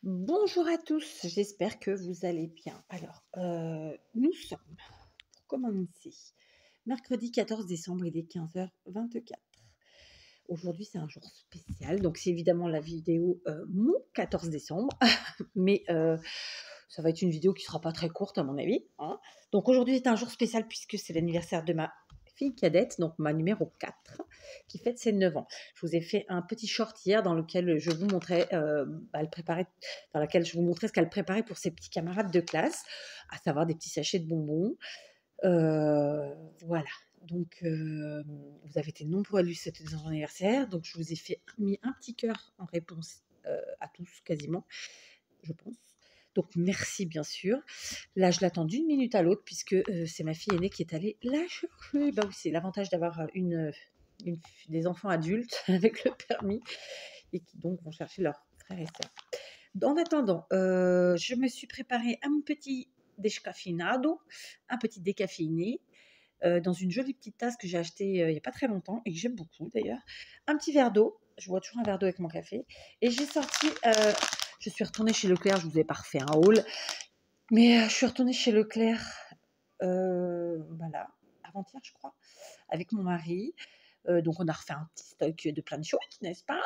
Bonjour à tous, j'espère que vous allez bien. Alors, nous sommes, pour commencer, mercredi 14 décembre, il est 15h24. Aujourd'hui, c'est un jour spécial, donc c'est évidemment la vidéo mon 14 décembre, mais ça va être une vidéo qui sera pas très courte à mon avis, hein. Donc aujourd'hui est un jour spécial puisque c'est l'anniversaire de ma fille cadette, donc ma numéro 4, qui fête ses 9 ans. Je vous ai fait un petit short hier dans lequel je vous montrais, elle préparait, dans laquelle je vous montrais ce qu'elle préparait pour ses petits camarades de classe, à savoir des petits sachets de bonbons. Voilà. Donc, vous avez été nombreux à lui souhaiter son anniversaire. Donc, je vous ai mis un petit cœur en réponse à tous, quasiment, je pense. Donc, merci, bien sûr. Là, je l'attends d'une minute à l'autre, puisque c'est ma fille aînée qui est allée la chercher. Bah oui, c'est l'avantage d'avoir des enfants adultes avec le permis et qui donc vont chercher leurs frères et sœurs. En attendant, je me suis préparé un petit descaffinado, un petit décaféiné, dans une jolie petite tasse que j'ai achetée il n'y a pas très longtemps et que j'aime beaucoup d'ailleurs. Un petit verre d'eau, je bois toujours un verre d'eau avec mon café. Et j'ai sorti, je suis retournée chez Leclerc, je vous ai pas refait un haul, mais je suis retournée chez Leclerc, voilà, avant-hier je crois, avec mon mari. Donc on a refait un petit stock de plein de choses, n'est-ce pas?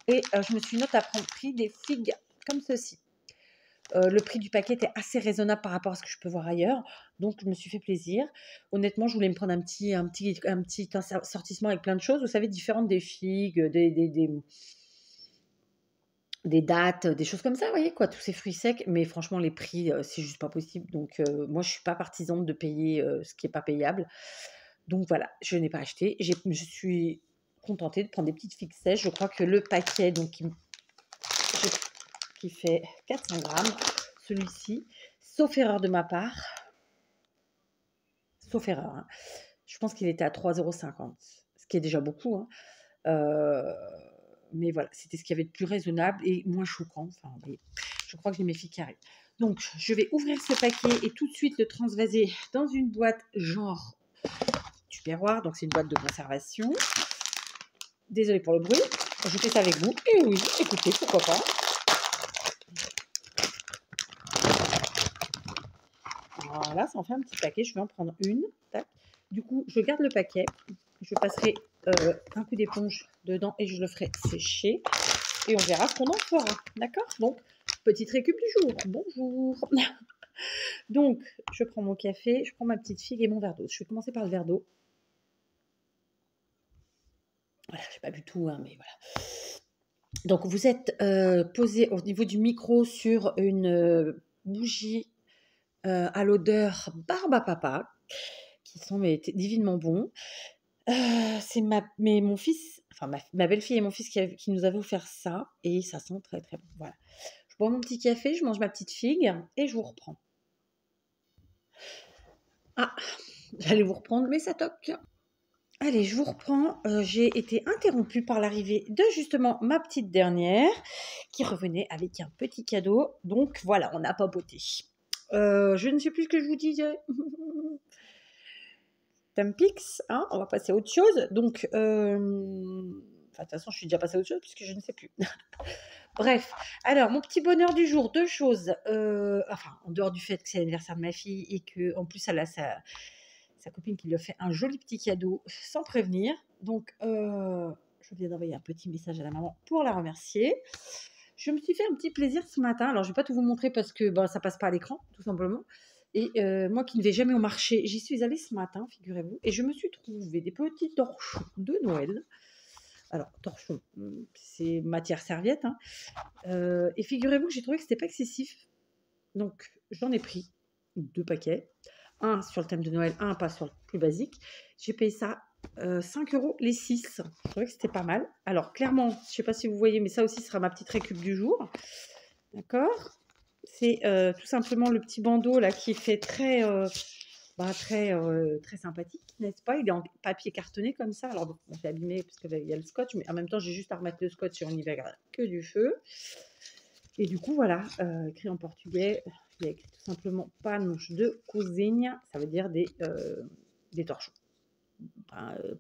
Et je me suis notamment pris des figues comme ceci. Le prix du paquet était assez raisonnable par rapport à ce que je peux voir ailleurs, donc je me suis fait plaisir. Honnêtement, je voulais me prendre un petit assortissement avec plein de choses, vous savez, différentes, des figues, des dattes, des choses comme ça, vous voyez quoi, tous ces fruits secs. Mais franchement, les prix, c'est juste pas possible. Donc moi, je suis pas partisane de payer ce qui est pas payable. Donc voilà, je n'ai pas acheté. Je suis contentée de prendre des petites figues sèches. Je crois que le paquet, donc qui fait 400 grammes, celui-ci, sauf erreur de ma part, sauf erreur, hein, je pense qu'il était à 3,50 €, ce qui est déjà beaucoup, hein. Mais voilà, c'était ce qu'il y avait de plus raisonnable et moins choquant. Enfin, je crois que j'ai mes filles qui arrivent. Donc, je vais ouvrir ce paquet et tout de suite le transvaser dans une boîte genre Tupperware. Donc, c'est une boîte de conservation. Désolée pour le bruit. Je fais ça avec vous. Et oui, écoutez, pourquoi pas. Voilà, ça en fait un petit paquet. Je vais en prendre une. Tac. Du coup, je garde le paquet. Je passerai un coup d'éponge dedans et je le ferai sécher. Et on verra ce qu'on en fera. D'accord? Donc, petite récup du jour. Bonjour. Donc, je prends mon café, je prends ma petite figue et mon verre d'eau. Je vais commencer par le verre d'eau. Voilà, je n'ai pas bu tout, hein, mais voilà. Donc, vous êtes posé au niveau du micro sur une bougie à l'odeur barbe à papa, qui sont divinement bons. C'est mon fils, enfin ma belle-fille et mon fils qui nous avaient offert ça, et ça sent très très bon. Voilà. Je bois mon petit café, je mange ma petite figue, et je vous reprends. Ah, j'allais vous reprendre, mais ça toque. Allez, je vous reprends. J'ai été interrompue par l'arrivée de justement ma petite dernière, qui revenait avec un petit cadeau. Donc voilà, on a papoté. Je ne sais plus ce que je vous disais. Tempix, hein, on va passer à autre chose. Donc, de toute façon, je suis déjà passée à autre chose puisque je ne sais plus. Bref, alors, mon petit bonheur du jour, deux choses. Enfin, en dehors du fait que c'est l'anniversaire de ma fille et qu'en plus, elle a sa copine qui lui a fait un joli petit cadeau sans prévenir. Donc, je viens d'envoyer un petit message à la maman pour la remercier. Je me suis fait un petit plaisir ce matin. Alors, je ne vais pas tout vous montrer parce que ça passe pas à l'écran, tout simplement. Et moi qui ne vais jamais au marché, j'y suis allée ce matin, figurez-vous, et je me suis trouvé des petits torchons de Noël. Alors, torchons, c'est matière serviette, hein. Et figurez-vous que j'ai trouvé que c'était pas excessif. Donc, j'en ai pris 2 paquets. Un sur le thème de Noël, un pas sur le plus basique. J'ai payé ça 5 € les 6. Je trouvais que c'était pas mal. Alors, clairement, je ne sais pas si vous voyez, mais ça aussi sera ma petite récup du jour. D'accord? C'est tout simplement le petit bandeau là qui fait très sympathique, n'est-ce pas? Il est en papier cartonné comme ça. Alors bon, j'ai abîmé parce qu'il y a le scotch, mais en même temps j'ai juste à remettre le scotch et on n'y verra que du feu. Et du coup voilà, écrit en portugais, il y a écrit tout simplement panos de cozinha, ça veut dire des torchons.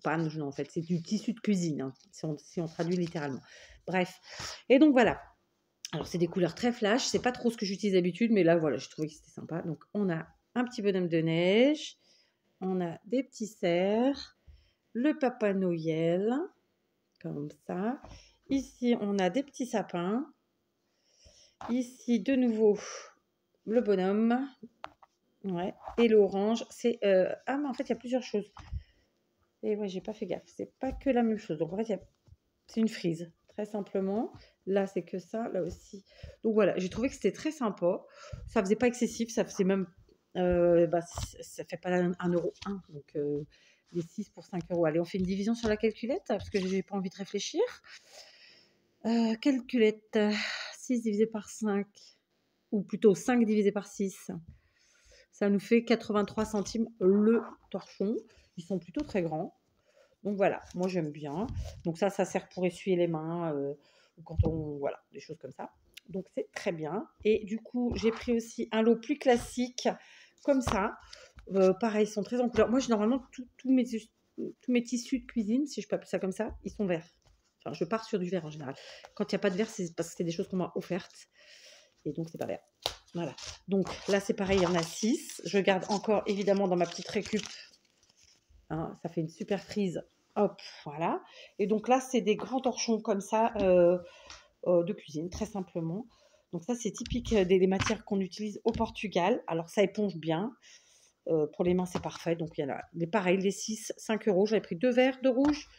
Panos, non, en fait, c'est du tissu de cuisine, hein, si on traduit littéralement. Bref, et donc voilà. Alors, c'est des couleurs très flash. C'est pas trop ce que j'utilise d'habitude, mais là, voilà, je trouvais que c'était sympa. Donc, on a un petit bonhomme de neige. On a des petits cerfs. Le Papa Noël, comme ça. Ici, on a des petits sapins. Ici, de nouveau, le bonhomme. Ouais. Et l'orange, c'est... Ah, mais en fait, il y a plusieurs choses. Et ouais, j'ai pas fait gaffe. C'est pas que la même chose. Donc, en fait, c'est une frise, très simplement. Là, c'est que ça. Là aussi. Donc, voilà. J'ai trouvé que c'était très sympa. Ça faisait pas excessif. Ça faisait même... ça fait pas 1,1 €. Donc, les 6 pour 5 €. Allez, on fait une division sur la calculette parce que j'ai pas envie de réfléchir. Calculette. 6 divisé par 5. Ou plutôt 5 divisé par 6. Ça nous fait 83 centimes le torchon. Ils sont plutôt très grands. Donc voilà, moi j'aime bien. Donc ça sert pour essuyer les mains ou quand on... Voilà, des choses comme ça. Donc c'est très bien. Et du coup, j'ai pris aussi un lot plus classique, comme ça. Pareil, ils sont très en couleur. Moi, normalement, tous mes tissus de cuisine, si je peux appeler ça comme ça, ils sont verts. Enfin, je pars sur du vert en général. Quand il n'y a pas de vert, c'est parce que c'est des choses qu'on m'a offertes. Et donc, c'est pas vert. Voilà. Donc là, c'est pareil, il y en a 6. Je garde encore, évidemment, dans ma petite récup. Hein, ça fait une super frise. Hop, voilà. Et donc là, c'est des grands torchons comme ça de cuisine, très simplement. Donc ça, c'est typique des matières qu'on utilise au Portugal. Alors, ça éponge bien. Pour les mains, c'est parfait. Donc, il y en a les pareils, les 6, 5 €. J'avais pris 2 verts, 2 rouges,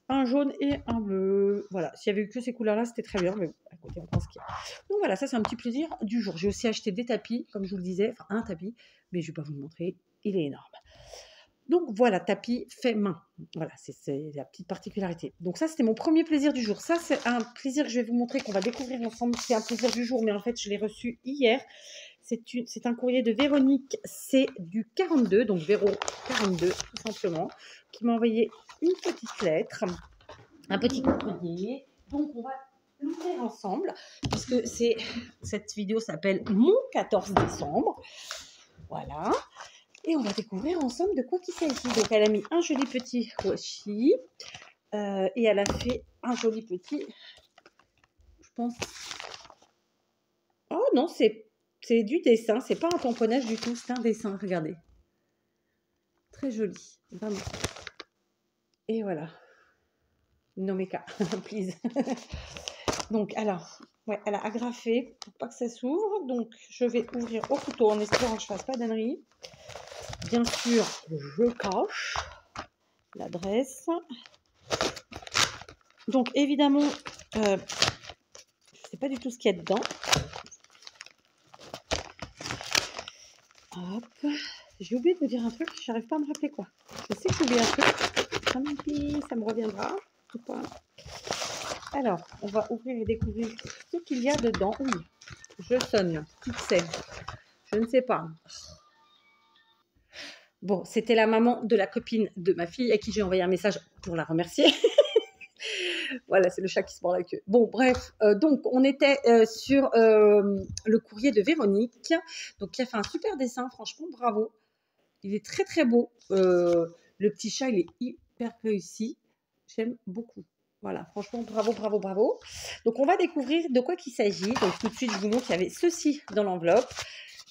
un jaune et un bleu. Voilà, s'il y avait eu que ces couleurs-là, c'était très bien. Mais à côté, on prend ce qu'il y a. Donc voilà, ça, c'est un petit plaisir du jour. J'ai aussi acheté des tapis, comme je vous le disais. Enfin, un tapis, mais je ne vais pas vous le montrer. Il est énorme. Donc voilà, tapis fait main. Voilà, c'est la petite particularité. Donc ça, c'était mon premier plaisir du jour. Ça, c'est un plaisir que je vais vous montrer, qu'on va découvrir ensemble. C'est un plaisir du jour, mais en fait, je l'ai reçu hier. C'est un courrier de Véronique, c'est du 42, donc Véro 42, tout simplement, qui m'a envoyé une petite lettre, un petit courrier. Donc, on va l'ouvrir ensemble, puisque cette vidéo s'appelle Mon 14 décembre. Voilà. Et on va découvrir ensemble de quoi il s'agit. Donc, elle a mis un joli petit washi et elle a fait un joli petit, je pense... Oh non, c'est du dessin, c'est pas un tamponnage du tout, c'est un dessin, regardez. Très joli, vraiment. Et voilà. No meka, please. Donc, alors, ouais, elle a agrafé pour pas que ça s'ouvre. Donc, je vais ouvrir au couteau en espérant que je fasse pas d'ânerie. Bien sûr, je cache l'adresse. Donc, évidemment, je sais pas du tout ce qu'il y a dedans. Hop. J'ai oublié de vous dire un truc, j'arrive pas à me rappeler quoi. Je sais que j'ai oublié un truc. Ça me reviendra. Ou pas. Alors, on va ouvrir et découvrir ce qu'il y a dedans. Oui, je sonne. Qui sait? Je ne sais pas. Bon, c'était la maman de la copine de ma fille à qui j'ai envoyé un message pour la remercier. Voilà, c'est le chat qui se mord la queue. Bon, bref, donc on était sur le courrier de Véronique, donc qui a fait un super dessin, franchement, bravo. Il est très très beau. Le petit chat, il est hyper réussi. J'aime beaucoup. Voilà, franchement, bravo, bravo, bravo. Donc, on va découvrir de quoi il s'agit. Donc, tout de suite, je vous montre qu'il y avait ceci dans l'enveloppe.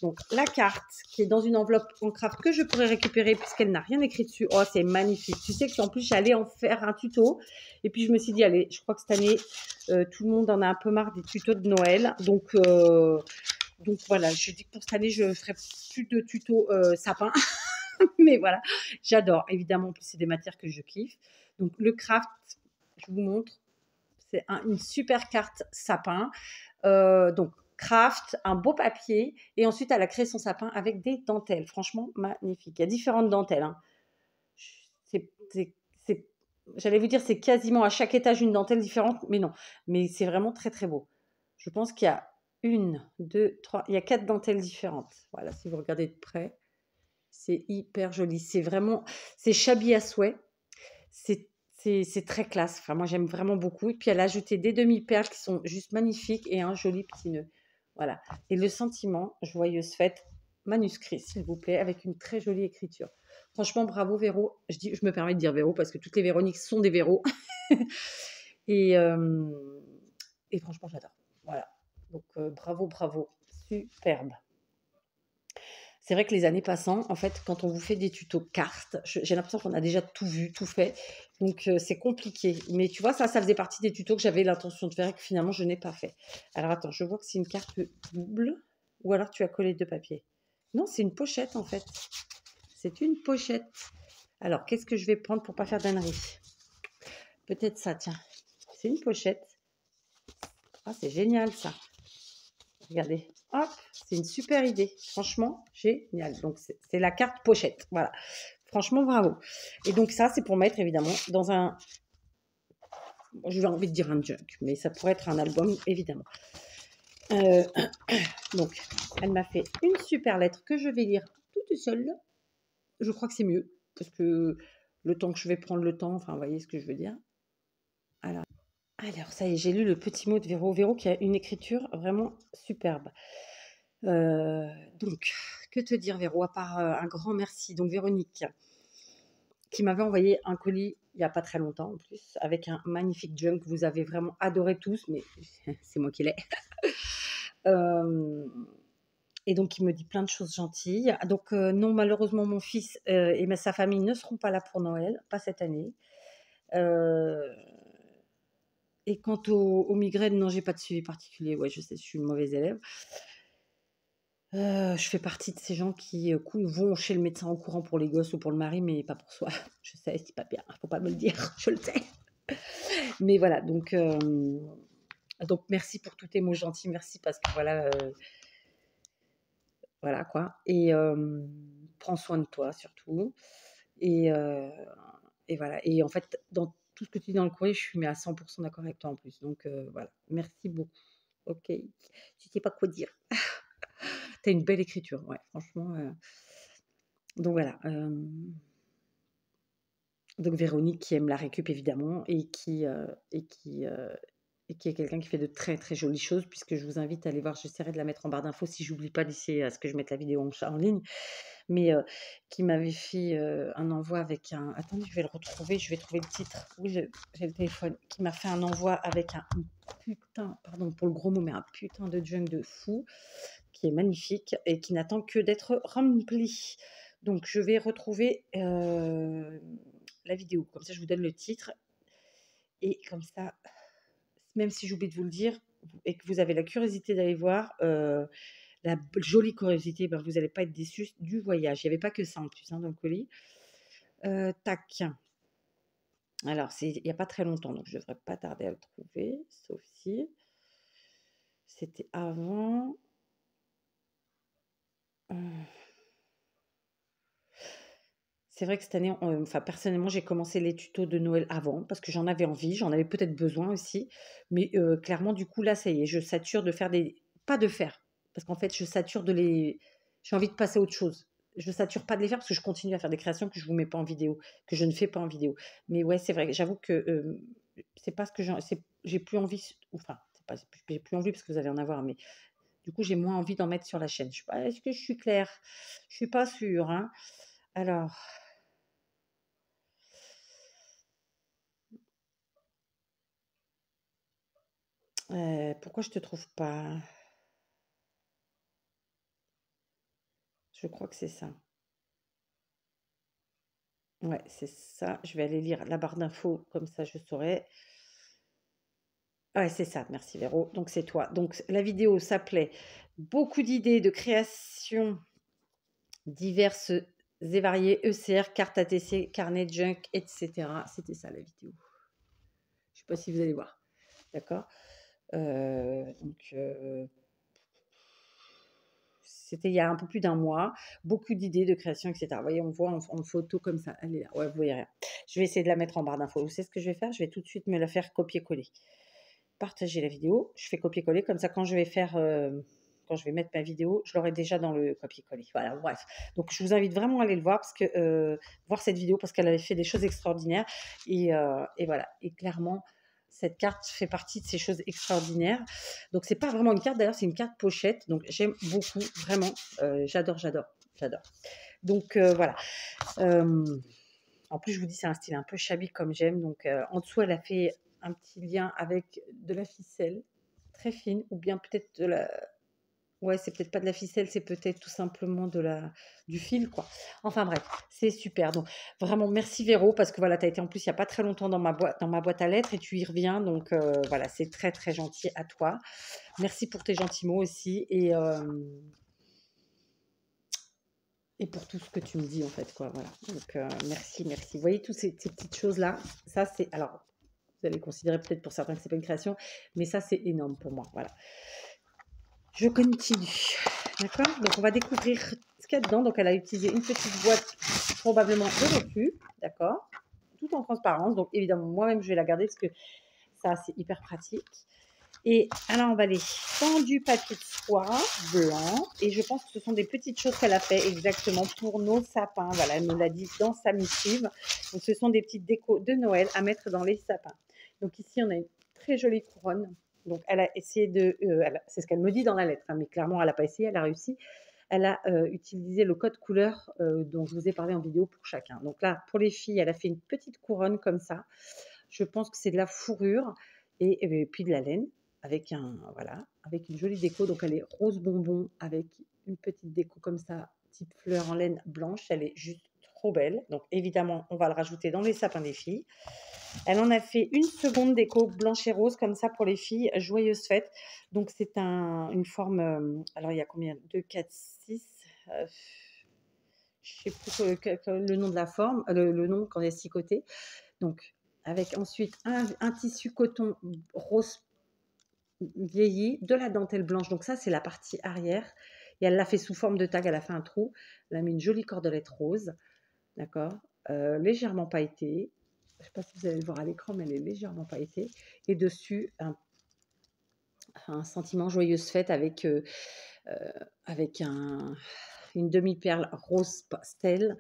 Donc, la carte qui est dans une enveloppe en craft que je pourrais récupérer puisqu'elle n'a rien écrit dessus. Oh, c'est magnifique. Tu sais qu'en plus, j'allais en faire un tuto. Et puis, je me suis dit, allez, je crois que cette année, tout le monde en a un peu marre des tutos de Noël. Donc voilà, je dis que pour cette année, je ne ferai plus de tutos sapin. Mais voilà, j'adore. Évidemment, en plus, c'est des matières que je kiffe. Donc, le craft, je vous montre. C'est une super carte sapin. Donc, craft, un beau papier. Et ensuite, elle a créé son sapin avec des dentelles. Franchement, magnifique. Il y a différentes dentelles. Hein. J'allais vous dire, c'est quasiment à chaque étage une dentelle différente. Mais non. Mais c'est vraiment très, très beau. Je pense qu'il y a 1, 2, 3. Il y a 4 dentelles différentes. Voilà, si vous regardez de près. C'est hyper joli. C'est vraiment... C'est shabby à souhait. C'est très classe. Enfin, moi, j'aime vraiment beaucoup. Et puis, elle a ajouté des demi-perles qui sont juste magnifiques et un joli petit nœud. Voilà. Et le sentiment, joyeuse fête, manuscrit, s'il vous plaît, avec une très jolie écriture. Franchement, bravo, Véro. Je me permets de dire Véro parce que toutes les Véroniques sont des Véros. et franchement, j'adore. Voilà. Donc, bravo, bravo, superbe. C'est vrai que les années passant, en fait, quand on vous fait des tutos cartes, j'ai l'impression qu'on a déjà tout vu, tout fait. Donc, c'est compliqué. Mais tu vois, ça faisait partie des tutos que j'avais l'intention de faire et que finalement, je n'ai pas fait. Alors, attends, je vois que c'est une carte double. Ou alors, tu as collé 2 papiers. Non, c'est une pochette, en fait. C'est une pochette. Alors, qu'est-ce que je vais prendre pour pas faire d'ânerie? Peut-être ça, tiens. C'est une pochette. Ah, c'est génial, ça. Regardez, hop, c'est une super idée. Franchement, génial. Donc, c'est la carte pochette. Voilà. Franchement, bravo. Et donc, ça, c'est pour mettre évidemment dans un. J'ai envie de dire un junk, mais ça pourrait être un album, évidemment. Donc, elle m'a fait une super lettre que je vais lire toute seule. Je crois que c'est mieux, parce que le temps que je vais prendre le temps, enfin, vous voyez ce que je veux dire. Alors ça y est, j'ai lu le petit mot de Véro. Véro qui a une écriture vraiment superbe. Donc, que te dire Véro, à part un grand merci. Donc Véronique, qui m'avait envoyé un colis il n'y a pas très longtemps en plus, avec un magnifique junk que vous avez vraiment adoré tous, mais c'est moi qui l'ai. Et donc, il me dit plein de choses gentilles. Donc, non, malheureusement, mon fils et sa famille ne seront pas là pour Noël, pas cette année. Et quant aux migraines, non, j'ai pas de suivi particulier. Ouais, je sais, je suis une mauvaise élève. Je fais partie de ces gens qui vont chez le médecin en courant pour les gosses ou pour le mari, mais pas pour soi. Je sais, c'est pas bien, faut pas me le dire, je le sais. Mais voilà, donc merci pour tous tes mots gentils, merci parce que voilà quoi. Et prends soin de toi surtout. Et, voilà. Et en fait, dans tout ce que tu dis dans le courrier, je suis mais à 100% d'accord avec toi en plus. Donc voilà, merci beaucoup. Ok, je sais pas quoi dire. Tu as une belle écriture, ouais, franchement. Donc voilà. Donc Véronique qui aime la récup évidemment et qui est quelqu'un qui fait de très très jolies choses puisque je vous invite à aller voir, j'essaierai de la mettre en barre d'infos si j'oublie pas d'ici à ce que je mette la vidéo en ligne, mais qui m'avait fait un envoi avec un... Attendez, je vais le retrouver, je vais trouver le titre. Oui, j'ai le téléphone. Qui m'a fait un envoi avec un putain, pardon pour le gros mot, mais un putain de junk de fou qui est magnifique et qui n'attend que d'être rempli. Donc je vais retrouver la vidéo, comme ça je vous donne le titre et comme ça, même si j'oublie de vous le dire et que vous avez la curiosité d'aller voir, la jolie curiosité, ben vous n'allez pas être déçus du voyage. Il n'y avait pas que ça en plus hein, dans le colis. Tac. Alors, il n'y a pas très longtemps, donc je ne devrais pas tarder à le trouver, sauf si c'était avant. C'est vrai que cette année, enfin personnellement, j'ai commencé les tutos de Noël avant parce que j'en avais envie, j'en avais peut-être besoin aussi. Mais clairement, du coup, là, ça y est, je sature de faire des... Pas de faire, parce qu'en fait, je sature de les... J'ai envie de passer à autre chose. Je sature pas de les faire parce que je continue à faire des créations que je vous mets pas en vidéo, que je ne fais pas en vidéo. Mais ouais, c'est vrai, j'avoue que c'est pas ce que j'ai plus envie, enfin, c'est pas, j'ai plus envie parce que vous allez en avoir, mais du coup, j'ai moins envie d'en mettre sur la chaîne. Je sais pas, est-ce que je suis claire? Je suis pas sûre, hein. Alors... pourquoi je te trouve pas? Je crois que c'est ça. Ouais, c'est ça. Je vais aller lire la barre d'infos, comme ça je saurai. Ouais, c'est ça. Merci Véro. Donc c'est toi. Donc la vidéo s'appelait Beaucoup d'idées de création diverses et variées, ECR, carte ATC, carnet junk, etc. C'était ça la vidéo. Je sais pas si vous allez voir. D'accord. Donc c'était il y a un peu plus d'un mois, beaucoup d'idées de création, etc. Vous voyez, on voit en photo comme ça. Elle est là. Ouais, vous voyez rien. Je vais essayer de la mettre en barre d'infos. Vous savez ce que je vais faire? Je vais tout de suite me la faire copier-coller. Partager la vidéo. Je fais copier-coller. Comme ça, quand je vais faire... quand je vais mettre ma vidéo, je l'aurai déjà dans le copier-coller. Voilà, bref. Donc, je vous invite vraiment à aller le voir, parce que, voir cette vidéo, parce qu'elle avait fait des choses extraordinaires. Et voilà. Et clairement, cette carte fait partie de ces choses extraordinaires. Donc, c'est pas vraiment une carte, d'ailleurs, c'est une carte pochette. Donc, j'aime beaucoup, vraiment. J'adore. Donc, voilà. En plus, je vous dis, c'est un style un peu shabby comme j'aime. Donc, en dessous, elle a fait un petit lien avec de la ficelle. très fine ou bien peut-être de la ouais, c'est peut-être pas de la ficelle, c'est peut-être tout simplement du fil, quoi. Enfin bref, c'est super. Donc vraiment merci Véro parce que voilà, tu as été en plus il y a pas très longtemps dans ma boîte à lettres et tu y reviens donc voilà, c'est très, très gentil à toi. Merci pour tes gentils mots aussi et pour tout ce que tu me dis en fait, quoi, voilà. Donc merci, merci. Vous voyez toutes ces petites choses-là, ça c'est alors vous allez considérer peut-être pour certains que c'est pas une création, mais ça c'est énorme pour moi, voilà. Je continue. D'accord. Donc, on va découvrir ce qu'il y a dedans. Donc, elle a utilisé une petite boîte probablement de refus. D'accord. Tout en transparence. Donc, évidemment, moi-même, je vais la garder parce que ça, c'est hyper pratique. Et elle a emballé dans du papier de soie blanc. Et je pense que ce sont des petites choses qu'elle a fait exactement pour nos sapins. Voilà, elle me l'a dit dans sa missive. Donc, ce sont des petites décos de Noël à mettre dans les sapins. Donc, ici, on a une très jolie couronne. Donc, elle a essayé c'est ce qu'elle me dit dans la lettre, hein, mais clairement, elle n'a pas essayé, elle a réussi. Elle a utilisé le code couleur dont je vous ai parlé en vidéo pour chacun. Donc là, pour les filles, elle a fait une petite couronne comme ça. Je pense que c'est de la fourrure et puis de la laine voilà, avec une jolie déco. Donc, elle est rose bonbon avec une petite déco comme ça, type fleur en laine blanche. Elle est juste trop belle. Donc, évidemment, on va le rajouter dans les sapins des filles. Elle en a fait une seconde déco blanche et rose comme ça pour les filles. Joyeuse fête. Donc c'est une forme. Alors il y a combien 2, 4, 6. Je ne sais plus le nom de la forme, le nom quand il y a 6 côtés. Donc avec ensuite un tissu coton rose vieilli, de la dentelle blanche. Donc ça c'est la partie arrière. Et elle l'a fait sous forme de tag. Elle a fait un trou. Elle a mis une jolie cordelette rose. D'accord, légèrement pailletée. Je ne sais pas si vous allez le voir à l'écran, mais elle est légèrement pailletée. Et dessus, un sentiment joyeuse fête avec une demi-perle rose pastel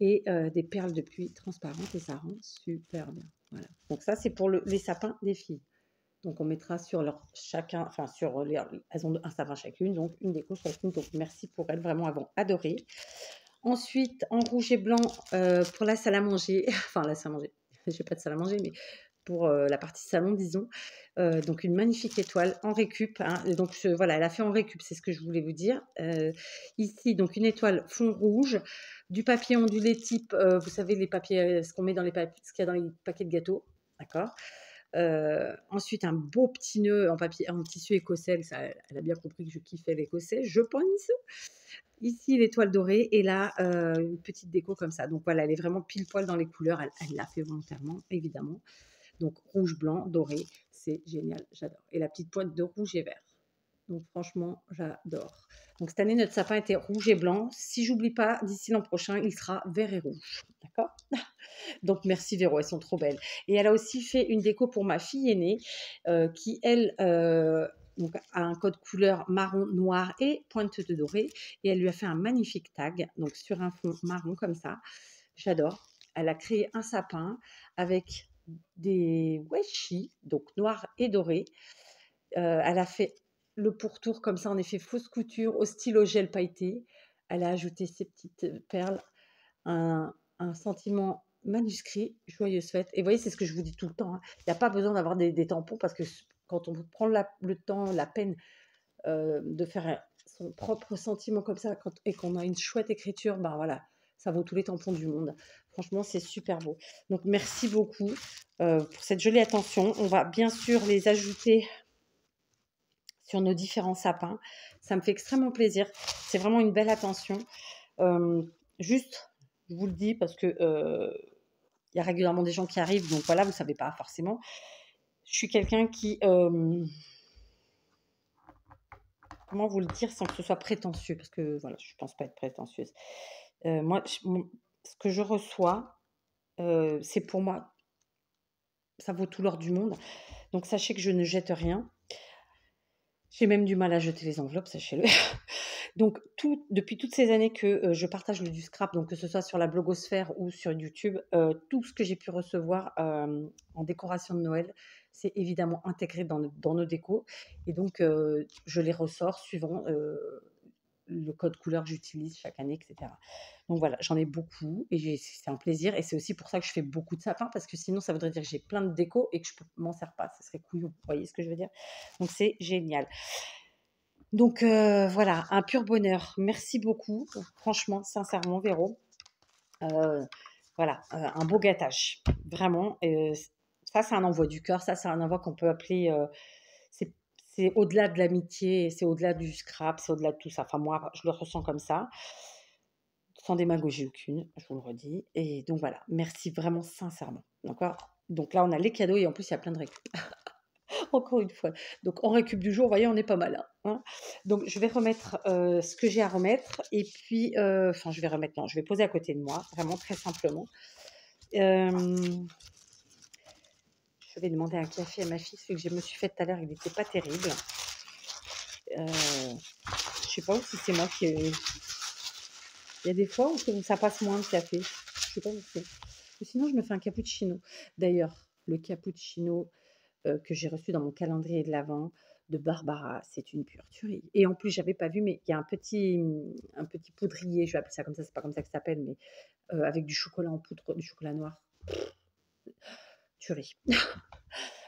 et des perles de pluie transparentes et ça rend super bien. Voilà. Donc ça, c'est pour les sapins des filles. Donc on mettra sur elles ont un sapin chacune, donc une déco chacune. Donc merci pour elles, vraiment, elles vont adorer. Ensuite, en rouge et blanc, pour la salle à manger, enfin la salle à manger, je n'ai pas de salle à manger, mais pour la partie salon, disons. Donc une magnifique étoile en récup, hein. Donc voilà, elle a fait en récup, c'est ce que je voulais vous dire. Ici, donc une étoile fond rouge, du papier ondulé type, vous savez, les papiers, ce qu'on met dans ce qu'il y a dans les paquets de gâteaux, d'accord. Ensuite, un beau petit nœud en tissu écossais. Elle a bien compris que je kiffais l'écossais, je pense. Ici, l'étoile dorée et là, une petite déco comme ça. Donc voilà, elle est vraiment pile poil dans les couleurs. Elle l'a fait volontairement, évidemment. Donc rouge, blanc, doré, c'est génial, j'adore. Et la petite pointe de rouge et vert. Donc franchement, j'adore. Donc cette année, notre sapin était rouge et blanc. Si j'oublie pas, d'ici l'an prochain, il sera vert et rouge. D'accord. Donc merci Véro, elles sont trop belles. Et elle a aussi fait une déco pour ma fille aînée qui, elle, donc, a un code couleur marron, noir et pointe de doré. Et elle lui a fait un magnifique tag, donc sur un fond marron comme ça. J'adore. Elle a créé un sapin avec des washi, donc noir et doré. Elle a fait le pourtour comme ça en effet fausse couture au stylo gel pailleté. Elle a ajouté ses petites perles, un sentiment manuscrit, joyeuse fête. Et vous voyez, c'est ce que je vous dis tout le temps, hein. Il n'y a pas besoin d'avoir des tampons parce que quand on prend le temps, la peine de faire son propre sentiment comme ça et qu'on a une chouette écriture, ben voilà, ça vaut tous les tampons du monde. Franchement, c'est super beau. Donc, merci beaucoup pour cette jolie attention. On va bien sûr les ajouter sur nos différents sapins. Ça me fait extrêmement plaisir. C'est vraiment une belle attention. Juste, je vous le dis parce que il y a régulièrement des gens qui arrivent, donc voilà, vous ne savez pas forcément. Je suis quelqu'un qui... comment vous le dire sans que ce soit prétentieux, parce que voilà, je ne pense pas être prétentieuse. Moi, ce que je reçois, c'est pour moi, ça vaut tout l'or du monde. Donc sachez que je ne jette rien. J'ai même du mal à jeter les enveloppes, sachez-le. Donc depuis toutes ces années que je partage du scrap, donc que ce soit sur la blogosphère ou sur YouTube, tout ce que j'ai pu recevoir en décoration de Noël, c'est évidemment intégré dans nos décos. Et donc, je les ressors suivant le code couleur que j'utilise chaque année, etc. Donc voilà, j'en ai beaucoup et c'est un plaisir. Et c'est aussi pour ça que je fais beaucoup de sapins, parce que sinon, ça voudrait dire que j'ai plein de déco et que je m'en sers pas. Ça serait couillon. Vous voyez ce que je veux dire? Donc c'est génial. Donc voilà, un pur bonheur. Merci beaucoup, franchement, sincèrement, Véro. Voilà, un beau gâtage, vraiment. Ça, c'est un envoi du cœur. Ça, c'est un envoi qu'on peut appeler. C'est c'est au-delà de l'amitié, c'est au-delà du scrap, c'est au-delà de tout ça. Enfin, moi, je le ressens comme ça, sans démagogie aucune, je vous le redis. Et donc voilà, merci vraiment sincèrement. D'accord? Donc là, on a les cadeaux et en plus, il y a plein de récup. Encore une fois. Donc en récup du jour, vous voyez, on est pas mal, hein. Donc je vais remettre ce que j'ai à remettre et puis, enfin je vais remettre, non, je vais poser à côté de moi, vraiment très simplement. Je vais demander un café à ma fille, celui que je me suis fait tout à l'heure, il n'était pas terrible. Je sais pas si c'est moi qui... Il y a des fois où ça passe moins le café. Je sais pas où c'est. Ou sinon, je me fais un cappuccino. D'ailleurs, le cappuccino que j'ai reçu dans mon calendrier de l'Avent de Barbara, c'est une pure tuerie. Et en plus, j'avais pas vu, mais il y a un petit poudrier, je vais appeler ça comme ça, c'est pas comme ça que ça s'appelle, mais avec du chocolat en poudre, du chocolat noir. Tuerie.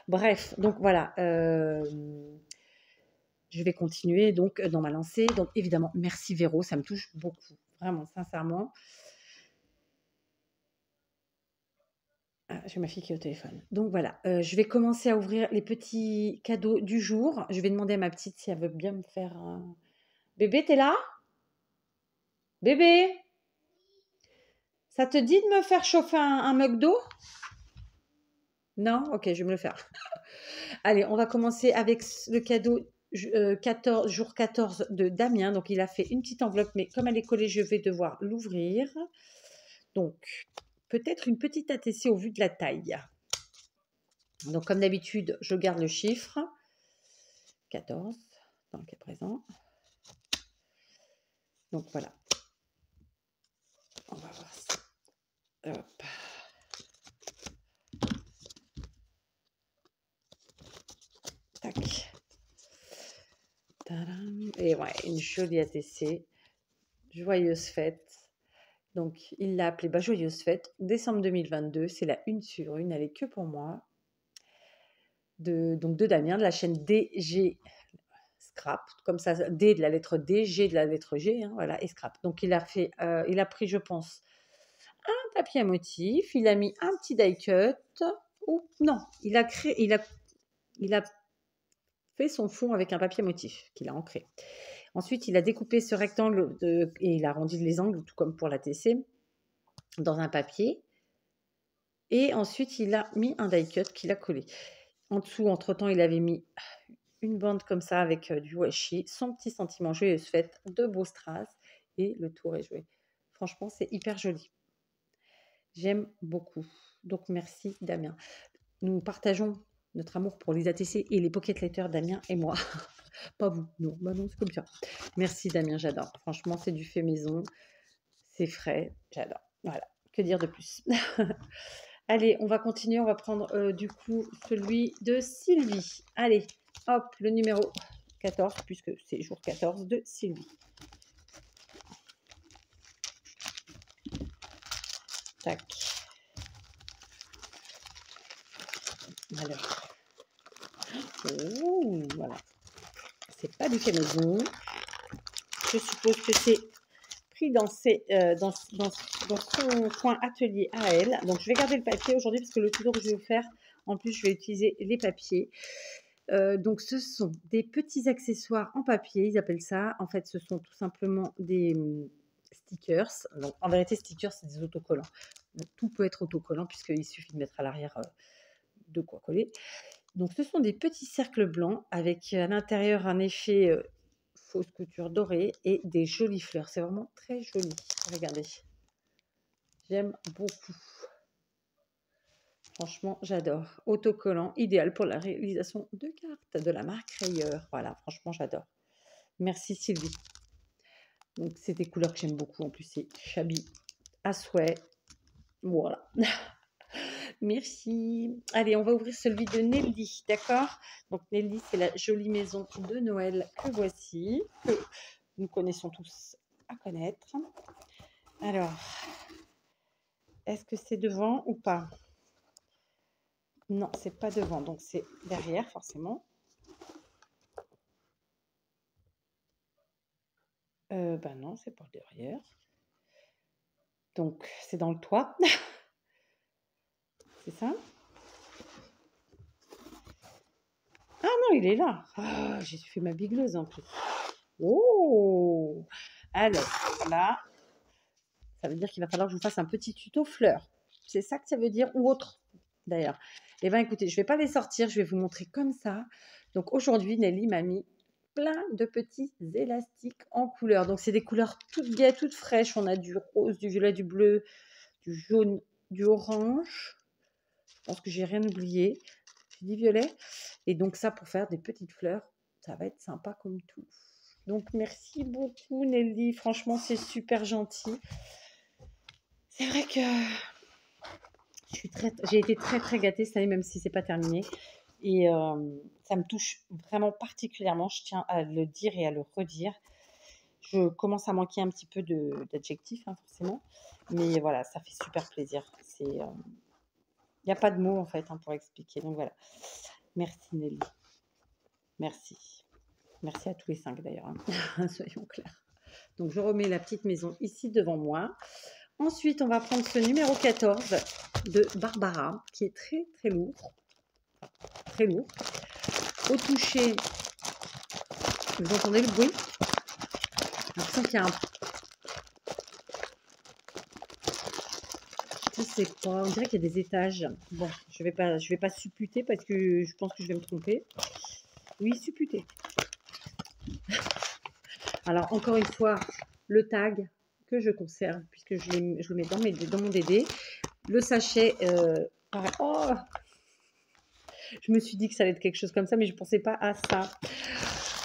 Bref, donc voilà. Je vais continuer donc dans ma lancée. Donc évidemment, merci Véro, ça me touche beaucoup, vraiment, sincèrement. Ah, j'ai ma fille qui est au téléphone. Donc voilà, je vais commencer à ouvrir les petits cadeaux du jour. Je vais demander à ma petite si elle veut bien me faire un... Bébé, t'es là? Bébé, ça te dit de me faire chauffer un mug d'eau? Non? Ok, je vais me le faire. Allez, on va commencer avec le cadeau 14, jour 14 de Damien. Donc, il a fait une petite enveloppe, mais comme elle est collée, je vais devoir l'ouvrir. Donc, peut-être une petite ATC au vu de la taille. Donc, comme d'habitude, je garde le chiffre. 14, dans le cas présent. Donc, voilà. On va voir ça. Hop. Tac. Tadam. Et ouais, une jolie ATC. Joyeuse fête. Donc, il l'a appelée Joyeuse fête. Décembre 2022, c'est la une sur une. Elle est que pour moi. Donc de Damien, de la chaîne DG Scrap. Comme ça, D de la lettre D, G de la lettre G. Hein, voilà, et Scrap. Donc, il a pris, je pense, un papier à motif. Il a mis un petit die cut. Ou non, il a fait son fond avec un papier à motif qu'il a ancré. Ensuite, il a découpé ce rectangle et il a arrondi les angles, tout comme pour la TC, dans un papier. Et ensuite, il a mis un die cut qu'il a collé. En dessous, entre-temps, il avait mis une bande comme ça avec du washi, son petit sentiment joyeuse fête, de beaux strass et le tour est joué. Franchement, c'est hyper joli. J'aime beaucoup. Donc, merci Damien. Nous partageons notre amour pour les ATC et les pocket letters, Damien et moi. Pas vous, non. Bah non, c'est comme ça. Merci Damien, j'adore. Franchement, c'est du fait maison. C'est frais, j'adore. Voilà, que dire de plus. Allez, on va continuer, on va prendre du coup celui de Sylvie. Allez, hop, le numéro 14, puisque c'est jour 14 de Sylvie. Tac. Alors. Oh, voilà. C'est pas du fait maison. Je suppose que c'est pris dans son coin atelier à elle. Donc, je vais garder le papier aujourd'hui parce que le tour que je vais vous faire, en plus, je vais utiliser les papiers. Donc, ce sont des petits accessoires en papier, ils appellent ça. En fait, ce sont tout simplement des stickers. Donc, en vérité, stickers, c'est des autocollants. Donc, tout peut être autocollant puisqu'il suffit de mettre à l'arrière de quoi coller. Donc, ce sont des petits cercles blancs avec à l'intérieur un effet fausse couture dorée et des jolies fleurs. C'est vraiment très joli. Regardez. J'aime beaucoup. Franchement, j'adore. Autocollant, idéal pour la réalisation de cartes de la marque Rayeur. Voilà, franchement, j'adore. Merci Sylvie. Donc, c'est des couleurs que j'aime beaucoup. En plus, c'est shabby à souhait. Voilà. Merci. Allez, on va ouvrir celui de Nelly, d'accord? Donc, Nelly, c'est la jolie maison de Noël que voici. nous connaissons tous à connaître. Alors, est-ce que c'est devant ou pas? Non, c'est pas devant, donc c'est derrière forcément. Ben non, c'est pas derrière. Donc c'est dans le toit. C'est ça? Ah non, il est là. Ah, j'ai fait ma bigleuse en plus. Oh! Alors là, ça veut dire qu'il va falloir que je vous fasse un petit tuto fleurs. C'est ça que ça veut dire, ou autre d'ailleurs. Eh bien écoutez, je ne vais pas les sortir, je vais vous montrer comme ça. Donc aujourd'hui, Nelly m'a mis plein de petits élastiques en couleurs. Donc c'est des couleurs toutes gaies, toutes fraîches. On a du rose, du violet, du bleu, du jaune, du orange. Je pense que j'ai rien oublié. J'ai dit violet. Et donc ça, pour faire des petites fleurs, ça va être sympa comme tout. Donc merci beaucoup Nelly, franchement c'est super gentil. C'est vrai que j'ai été très très gâtée cette année, même si c'est pas terminé. Et ça me touche vraiment particulièrement, je tiens à le dire et à le redire. Je commence à manquer un petit peu d'adjectifs, hein, forcément. Mais voilà, ça fait super plaisir. Il n'y a pas de mots en fait hein, pour expliquer. Donc voilà. Merci Nelly. Merci. Merci à tous les 5 d'ailleurs. Hein. Soyons clairs. Donc je remets la petite maison ici devant moi. Ensuite, on va prendre ce numéro 14 de Barbara, qui est très très lourd. Très lourd. Au toucher, vous entendez le bruit? J'ai l'impression qu'il y a un... Je sais pas, on dirait qu'il y a des étages. Bon, je vais pas supputer parce que je pense que je vais me tromper. Oui, supputer. Alors, encore une fois, le tag que je conserve, puisque je le mets dans mon DD. Le sachet, pareil. Oh, je me suis dit que ça allait être quelque chose comme ça, mais je ne pensais pas à ça.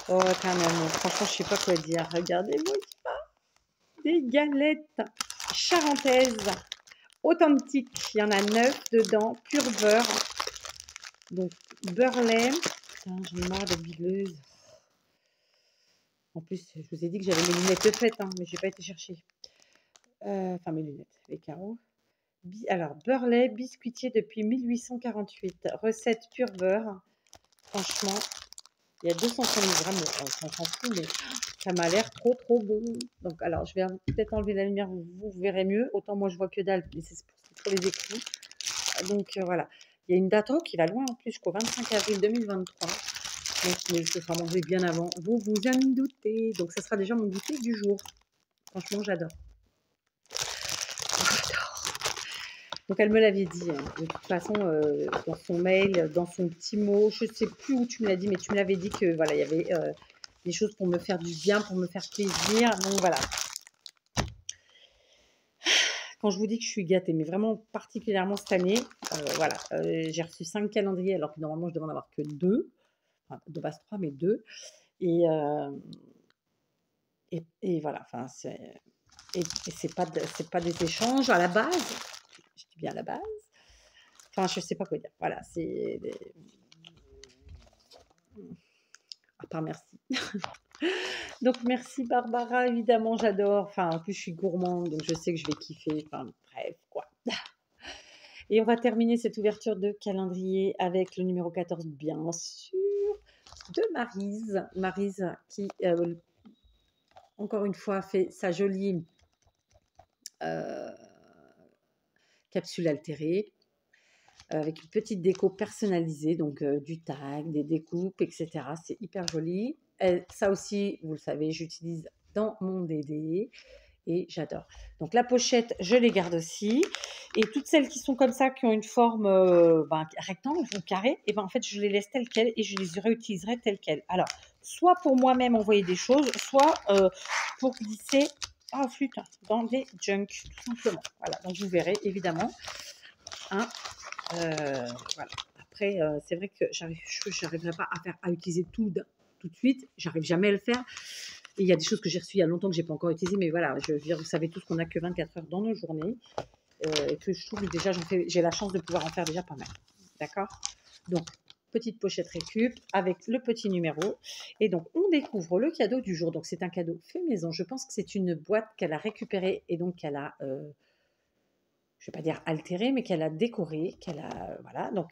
Oh, quand même, franchement, je ne sais pas quoi dire. Regardez-moi ça. Des galettes charentaises, authentiques. Il y en a 9 dedans, pur beurre. Donc, beurre lait. Putain, j'en ai marre d'être bigleuse. En plus, je vous ai dit que j'avais mes lunettes de fête, hein, mais je n'ai pas été chercher. Enfin, mes lunettes, les carreaux. Alors, beurre lait biscuitier depuis 1848. Recette pur beurre. Franchement, il y a 230 grammes. On s'en fout, mais ça m'a l'air trop, trop bon. Donc, alors, je vais peut-être enlever la lumière, vous verrez mieux. Autant moi, je vois que dalle, mais c'est pour les écrits. Donc, voilà. Il y a une date qui va loin en plus, jusqu'au 25 avril 2023. Donc, mais ce sera mangé bien avant. Vous vous en doutez. Donc, ça sera déjà mon goûter du jour. Franchement, j'adore. Donc elle me l'avait dit, hein. De toute façon, dans son mail, dans son petit mot, je ne sais plus où tu me l'as dit, mais tu me l'avais dit que voilà, il y avait des choses pour me faire du bien, pour me faire plaisir. Donc voilà. Quand je vous dis que je suis gâtée, mais vraiment particulièrement cette année, voilà, j'ai reçu 5 calendriers alors que normalement je devais en avoir que 2, enfin de base 3, mais 2. Et voilà, enfin et c'est pas des échanges à la base. Je dis bien à la base. Enfin, je sais pas quoi dire. Voilà, c'est... À part merci. Donc, merci Barbara, évidemment, j'adore. Enfin, en plus, je suis gourmande, donc je sais que je vais kiffer. Enfin, bref, quoi. Et on va terminer cette ouverture de calendrier avec le numéro 14, bien sûr, de Maryse. Maryse qui, encore une fois, fait sa jolie capsule altérée. Avec une petite déco personnalisée, donc du tag, des découpes, etc. C'est hyper joli. Ça aussi, vous le savez, j'utilise dans mon DD et j'adore. Donc la pochette, je les garde aussi. Et toutes celles qui sont comme ça, qui ont une forme rectangle ou carré, et ben en fait, je les laisse telles quelles et je les réutiliserai telles quelles. Alors, soit pour moi-même envoyer des choses, soit pour glisser en flûte dans des junk, tout simplement. Voilà, donc vous verrez évidemment. Hein, voilà. Après, c'est vrai que je n'arriverai pas à utiliser tout de suite. J'arrive jamais à le faire. Et il y a des choses que j'ai reçues il y a longtemps que j'ai pas encore utilisées. Mais voilà, je veux dire, vous savez tous qu'on n'a que 24 heures dans nos journées. Et que je trouve que déjà, j'ai la chance de pouvoir en faire déjà pas mal. D'accord? Donc, petite pochette récup avec le petit numéro. Et donc, on découvre le cadeau du jour. Donc, c'est un cadeau fait maison. Je pense que c'est une boîte qu'elle a récupérée et donc qu'elle a, je ne vais pas dire altérée, mais qu'elle a décorée, qu'elle a, voilà. Donc,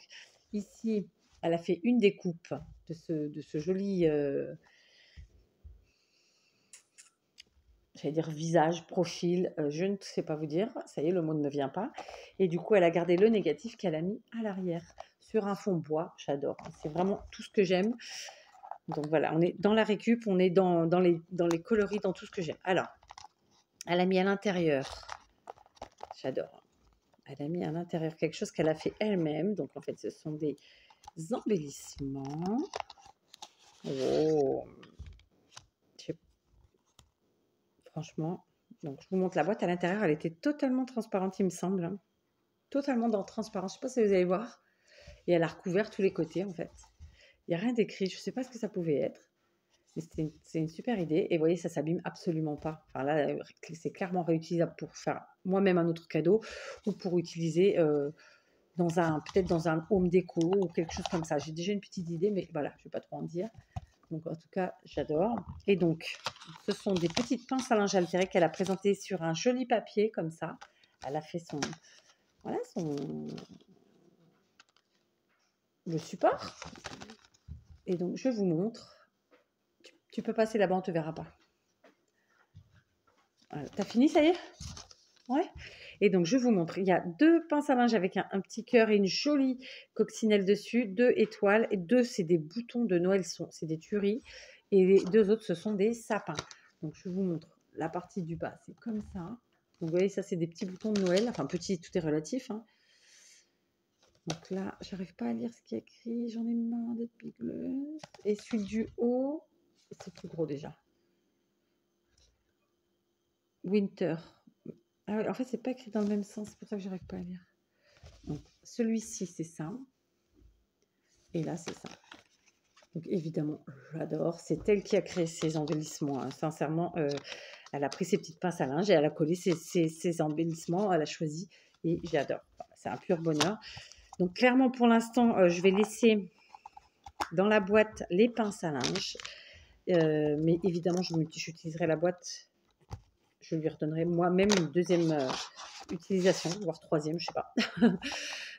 ici, elle a fait une découpe de ce joli, j'allais dire visage, profil, je ne sais pas vous dire, ça y est, le mot ne me vient pas. Et du coup, elle a gardé le négatif qu'elle a mis à l'arrière sur un fond bois. J'adore, c'est vraiment tout ce que j'aime. Donc voilà, on est dans la récup, on est dans les coloris, dans tout ce que j'aime. Alors, elle a mis à l'intérieur, j'adore, elle a mis à l'intérieur quelque chose qu'elle a fait elle-même. Donc en fait, ce sont des embellissements. Oh, franchement, donc je vous montre la boîte à l'intérieur, elle était totalement transparente, il me semble, hein. Totalement dans transparence, je ne sais pas si vous allez voir. Et elle a recouvert tous les côtés en fait. Il n'y a rien d'écrit, je ne sais pas ce que ça pouvait être. Mais c'est une super idée. Et vous voyez, ça ne s'abîme absolument pas. Enfin là, c'est clairement réutilisable pour faire moi-même un autre cadeau ou pour utiliser peut-être dans un home déco ou quelque chose comme ça. J'ai déjà une petite idée, mais voilà, je ne vais pas trop en dire. Donc en tout cas, j'adore. Et donc, ce sont des petites pinces à linge altérées qu'elle a présentées sur un joli papier comme ça. Elle a fait le support. Et donc, je vous montre. Tu peux passer là-bas, on ne te verra pas. Voilà. T'as fini, ça y est? Ouais. Et donc, je vous montre. Il y a 2 pinces à linge avec un petit cœur et une jolie coccinelle dessus, 2 étoiles. Et 2, c'est des boutons de Noël, c'est des tueries. Et les 2 autres, ce sont des sapins. Donc, je vous montre la partie du bas. C'est comme ça. Donc, vous voyez, ça, c'est des petits boutons de Noël. Enfin, petit, tout est relatif, hein. Donc là, j'arrive pas à lire ce qui est écrit. J'en ai marre d'être pigleuse. Et celui du haut, c'est trop gros déjà. Winter. Ah ouais, en fait, c'est pas écrit dans le même sens. C'est pour ça que j'arrive pas à lire. Donc, celui-ci, c'est ça. Et là, c'est ça. Donc, évidemment, j'adore. C'est elle qui a créé ces embellissements, hein. Sincèrement, elle a pris ses petites pinces à linge et elle a collé ses embellissements. Elle a choisi et j'adore. C'est un pur bonheur. Donc, clairement, pour l'instant, je vais laisser dans la boîte les pinces à linge. Mais évidemment, j'utiliserai la boîte. Je lui redonnerai moi-même une deuxième utilisation, voire troisième, je sais pas.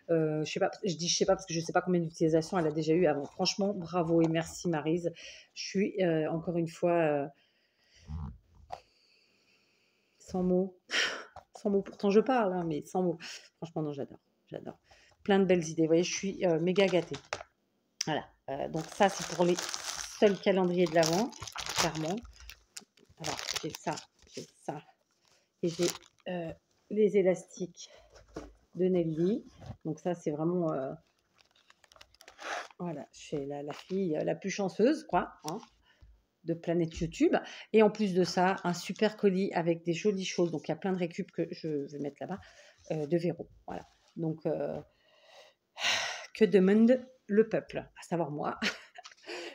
Je sais pas, je dis je sais pas parce que je sais pas combien d'utilisations elle a déjà eu avant. Franchement, bravo et merci Maryse. Je suis encore une fois sans mots. Sans mots, pourtant je parle, hein, mais sans mots. Franchement, non, j'adore. J'adore. Plein de belles idées. Vous voyez, je suis méga gâtée. Voilà. Donc ça, c'est pour les seuls calendriers de l'Avent, clairement. Alors, j'ai ça. Et j'ai les élastiques de Nelly. Donc ça, c'est vraiment... voilà, chez la fille la plus chanceuse, quoi, hein, de Planète YouTube. Et en plus de ça, un super colis avec des jolies choses. Donc, il y a plein de récup que je vais mettre là-bas, de Véro. Voilà. Donc, que demande le peuple, à savoir moi,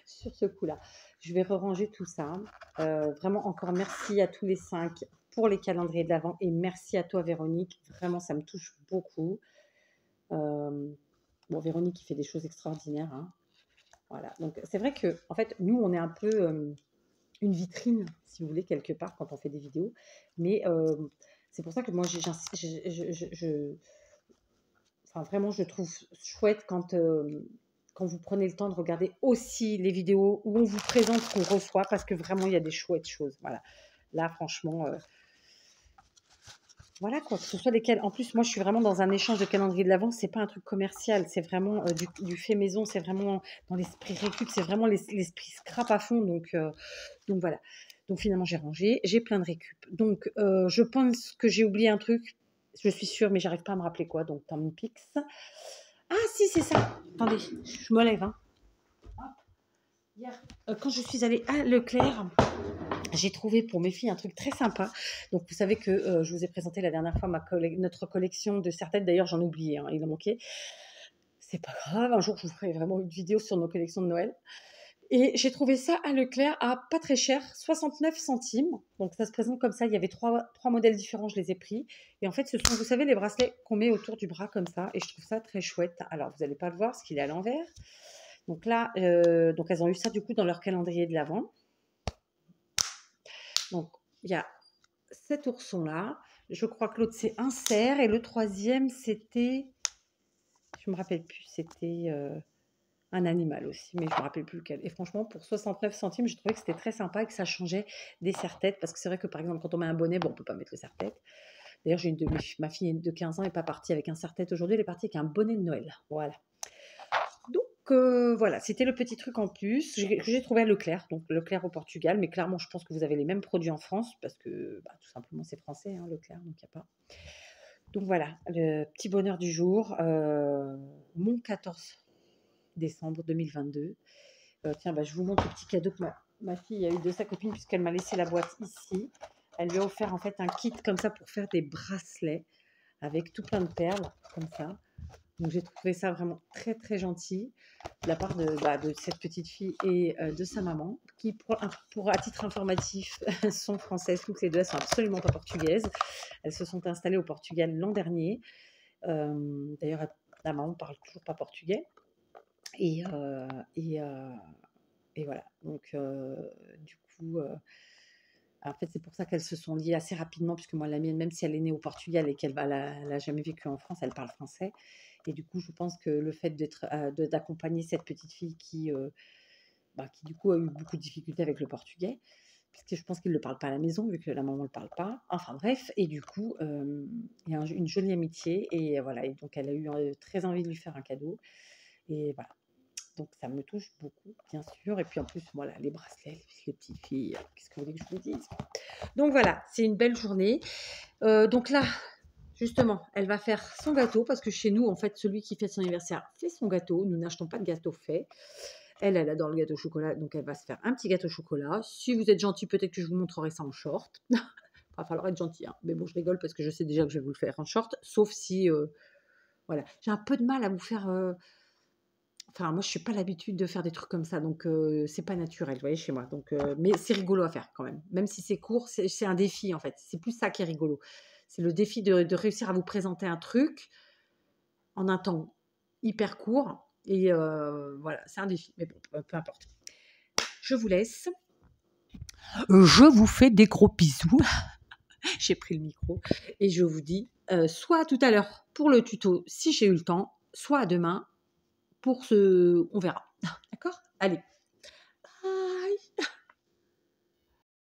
sur ce coup-là. Je vais ranger tout ça. Vraiment, encore merci à tous les 5 pour les calendriers de l'Avent. Et merci à toi, Véronique. Vraiment, ça me touche beaucoup. Bon, Véronique qui fait des choses extraordinaires, hein. Voilà. Donc, c'est vrai que, en fait, nous, on est un peu une vitrine, si vous voulez, quelque part, quand on fait des vidéos. Mais c'est pour ça que moi, enfin, vraiment, je trouve chouette quand vous prenez le temps de regarder aussi les vidéos où on vous présente ce qu'on reçoit, parce que vraiment, il y a des chouettes choses. Voilà. Là, franchement, voilà quoi, que ce soit lesquels. En plus, moi, je suis vraiment dans un échange de calendrier de l'Avent. C'est pas un truc commercial, c'est vraiment du fait maison. C'est vraiment dans l'esprit récup, c'est vraiment l'esprit scrap à fond. Donc voilà. Donc finalement, j'ai rangé, j'ai plein de récup. Donc je pense que j'ai oublié un truc. Je suis sûre, mais j'arrive pas à me rappeler quoi. Donc Tampix. Ah si, c'est ça. Attendez, je me lève, hein. Hier, quand je suis allée à Leclerc, j'ai trouvé pour mes filles un truc très sympa. Donc, vous savez que je vous ai présenté la dernière fois notre collection de serre-têtes. D'ailleurs, j'en ai oublié, hein, il en manquait. C'est pas grave, un jour, je vous ferai vraiment une vidéo sur nos collections de Noël. Et j'ai trouvé ça à Leclerc à pas très cher, 69 centimes. Donc, ça se présente comme ça. Il y avait trois modèles différents, je les ai pris. Et en fait, ce sont, vous savez, les bracelets qu'on met autour du bras comme ça. Et je trouve ça très chouette. Alors, vous n'allez pas le voir parce qu'il est à l'envers. Donc là, donc elles ont eu ça du coup dans leur calendrier de l'Avent. Donc il y a cet ourson-là. Je crois que l'autre, c'est un cerf. Et le troisième, c'était... Je me rappelle plus. C'était un animal aussi, mais je me rappelle plus lequel. Et franchement, pour 69 centimes, je trouvais que c'était très sympa et que ça changeait des serre-têtes. Parce que c'est vrai que, par exemple, quand on met un bonnet, bon, on peut pas mettre le serre-tête. D'ailleurs, ma fille de 15 ans n'est pas partie avec un serre-tête aujourd'hui. Elle est partie avec un bonnet de Noël. Voilà. Donc voilà, c'était le petit truc en plus que j'ai trouvé à Leclerc, donc Leclerc au Portugal, mais clairement je pense que vous avez les mêmes produits en France parce que bah, tout simplement c'est français, hein, Leclerc, donc il n'y a pas. Donc voilà, le petit bonheur du jour, mon 14 décembre 2022. Tiens, bah, je vous montre le petit cadeau que ma fille a eu de sa copine puisqu'elle m'a laissé la boîte ici. Elle lui a offert en fait un kit comme ça pour faire des bracelets avec tout plein de perles comme ça. Donc j'ai trouvé ça vraiment très très gentil de la part de cette petite fille et de sa maman, qui pour à titre informatif sont françaises toutes les deux, elles sont absolument pas portugaises. Elles se sont installées au Portugal l'an dernier. D'ailleurs, la maman parle toujours pas portugais. Et, euh, et, euh, et voilà. Donc du coup, en fait, c'est pour ça qu'elles se sont liées assez rapidement, puisque moi, la mienne, même si elle est née au Portugal et qu'elle n'a jamais vécu en France, elle parle français. Et du coup, je pense que le fait d'accompagner cette petite fille qui, du coup, a eu beaucoup de difficultés avec le portugais, puisque je pense qu'il ne le parle pas à la maison, vu que la maman ne le parle pas. Enfin bref, et du coup, il y a une jolie amitié. Et voilà, et donc elle a eu très envie de lui faire un cadeau. Et voilà. Donc ça me touche beaucoup, bien sûr. Et puis en plus, voilà, les bracelets, les petites filles, qu'est-ce que vous voulez que je vous dise? Donc voilà, c'est une belle journée. Donc là, justement, elle va faire son gâteau parce que chez nous, en fait, celui qui fête son anniversaire fait son gâteau. Nous n'achetons pas de gâteau fait. Elle adore le gâteau au chocolat, donc elle va se faire un petit gâteau au chocolat. Si vous êtes gentil, peut-être que je vous montrerai ça en short. Il va falloir être gentil, hein. Mais bon, je rigole parce que je sais déjà que je vais vous le faire en short, sauf si, voilà, j'ai un peu de mal à vous faire. Enfin, moi, je suis pas l'habitude de faire des trucs comme ça, donc c'est pas naturel, vous voyez, chez moi. Donc, mais c'est rigolo à faire quand même. Même si c'est court, c'est un défi en fait. C'est plus ça qui est rigolo. C'est le défi de réussir à vous présenter un truc en un temps hyper court. Et voilà, c'est un défi. Mais bon, peu importe. Je vous laisse. Je vous fais des gros bisous. J'ai pris le micro. Et je vous dis soit tout à l'heure pour le tuto si j'ai eu le temps, soit à demain pour ce... On verra. D'accord? Allez.